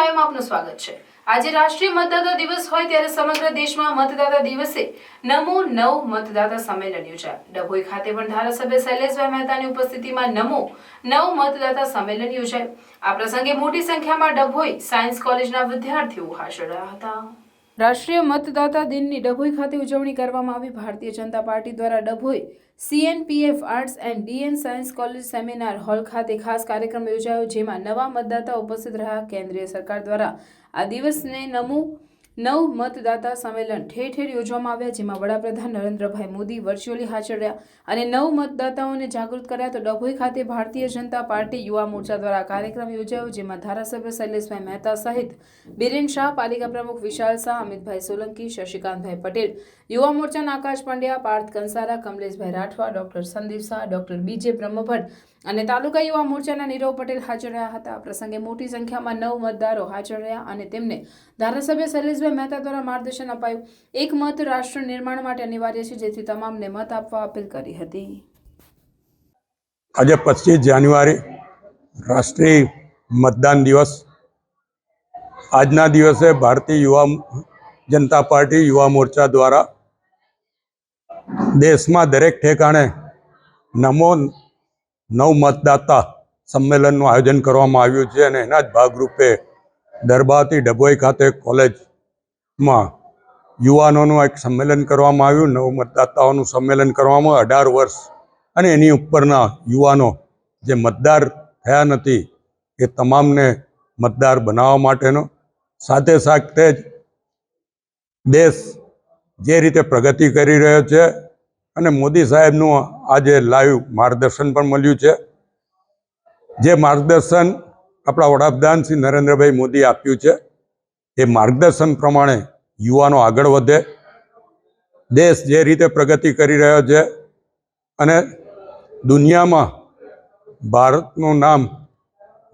લાઈવમાં આપનું સ્વાગત છે। આજે રાષ્ટ્રીય મતદાતા દિવસ હોય ત્યારે સમગ્ર દેશમાં મતદાતા દિવસે નમો નવ મતદાતા સંમેલન યોજાય। ડભોઈ ખાતે પણ ધારાસભ્ય શૈલેષભાઈ મહેતાની ઉપસ્થિતિમાં નમો નવ મતદાતા સંમેલન યોજાય। આ પ્રસંગે મોટી સંખ્યામાં ડભોઈ સાયન્સ કોલેજના વિદ્યાર્થીઓ હાજર રહ્યા હતા। રાષ્ટ્રીય મતદાતા દિનની ડભોઈ ખાતે ઉજવણી કરવામાં આવી। ભારતીય જનતા પાર્ટી દ્વારા Dabhoi CNPF arts and DN science college seminar hall ખાતે ખાસ કાર્યક્રમ યોજાયો, જેમાં નવા મતદાતા ઉપસ્થિત રહ્યા। કેન્દ્રીય સરકાર દ્વારા આ દિવસને નમો નવ મતદાતા સંમેલન ઠેર ઠેર યોજવામાં આવ્યા, જેમાં વડાપ્રધાન નરેન્દ્રભાઈ મોદી વર્ચ્યુઅલી હાજર રહ્યા અને નવ મતદાતાઓને જાગૃત કર્યા। તો ડભોઈ ખાતે ભારતીય જનતા પાર્ટી યુવા મોરચા દ્વારા કાર્યક્રમ યોજાયો, જેમાં ધારાસભ્ય શૈલેષભાઈ મહેતા સહિત બિરેન શાહ, પાલિકા પ્રમુખ વિશાલ શાહ, અમિતભાઈ સોલંકી, શશિકાંતભાઈ પટેલ, યુવા મોરચાના Akash Pandya, Parth Kansara, Kamleshbhai Rathwa, doctor Sandeep Shah, doctor BJ Brahmbhatt અને તાલુકા યુવા મોરચાના નીરવ પટેલ હાજર રહ્યા હતા। આ પ્રસંગે મોટી સંખ્યામાં નવ મતદારો હાજર રહ્યા અને તેમને ધારાસભ્ય શૈલેષભાઈ મહેતા દ્વારા માર્ગદર્શન અપાયું। એક મત રાષ્ટ્ર નિર્માણ માટે અનિવાર્ય છે, જેથી તમામને મત આપવા અપીલ કરી હતી। આજે 25 જાન્યુઆરી રાષ્ટ્રીય મતદાન દિવસ। આજના દિવસે ભારતીય યુવા જનતા પાર્ટી યુવા મોરચા દ્વારા દેશમાં દરેક ઠેકાણે નમો નવ મતદાતા સંમેલનનું આયોજન કરવામાં આવ્યું છે અને એના જ ભાગરૂપે દરબારથી ડભોઈ ખાતે કોલેજમાં યુવાનોનું એક સંમેલન કરવામાં આવ્યું। નવ મતદાતાઓનું સંમેલન કરવામાં 18 વર્ષ અને એની ઉપરના યુવાનો જે મતદાર થયા નથી એ તમામને મતદાર બનાવવા માટેનો, સાથે સાથે જ દેશ જે રીતે પ્રગતિ કરી રહ્યો છે અને મોદી સાહેબનું આજે લાઈવ માર્ગદર્શન પણ મળ્યું છે। જે માર્ગદર્શન આપણા વડાપ્રધાન શ્રી નરેન્દ્રભાઈ મોદી આપ્યું છે એ માર્ગદર્શન પ્રમાણે યુવાનો આગળ વધે, દેશ જે રીતે પ્રગતિ કરી રહ્યો છે અને દુનિયામાં ભારતનું નામ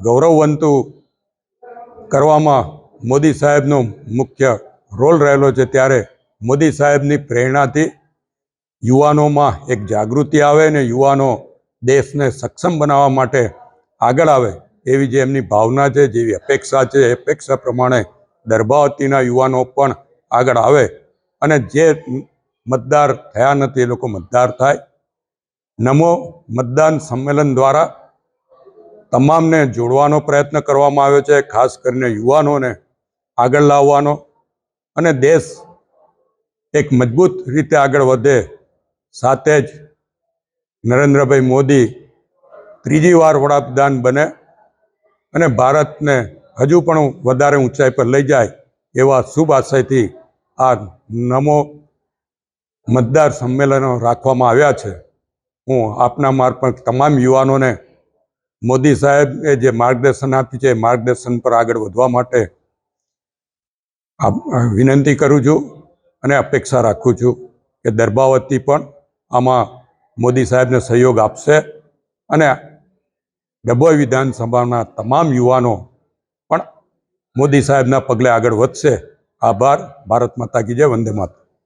ગૌરવવંતું કરવામાં મોદી સાહેબનો મુખ્ય રોલ રહેલો છે, ત્યારે મોદી સાહેબની પ્રેરણાથી યુવાનોમાં એક જાગૃતિ આવે અને યુવાનો દેશને સક્ષમ બનાવવા માટે આગળ આવે એવી જે એમની ભાવના છે, જેવી અપેક્ષા છે, એ અપેક્ષા પ્રમાણે દરબાવતીના યુવાનો પણ આગળ આવે અને જે મતદાર થયા નથી એ લોકો મતદાર થાય। નમો મતદાન સંમેલન દ્વારા તમામને જોડવાનો પ્રયત્ન કરવામાં આવ્યો છે, ખાસ કરીને યુવાનોને આગળ લાવવાનો અને દેશ એક મજબૂત રીતે આગળ વધે, સાથે જ નરેન્દ્રભાઈ મોદી ત્રીજી વાર વડાપ્રધાન બને અને ભારતને હજુ પણ વધારે ઊંચાઈ પર લઈ જાય એવા શુભ આશયથી આ નમો મતદાર સંમેલનો રાખવામાં આવ્યા છે। હું આપના મારફત તમામ યુવાનોને મોદી સાહેબે જે માર્ગદર્શન આપ્યું છે એ માર્ગદર્શન પર આગળ વધવા માટે વિનંતી કરું છું અને અપેક્ષા રાખું છું કે દરબાવતી પણ આમાં મોદી સાહેબને સહયોગ આપશે અને ડભોઈ વિધાનસભાના તમામ યુવાનો પણ મોદી સાહેબના પગલે આગળ વધશે। આભાર। ભારત માતા કી જય। વંદે માતરમ।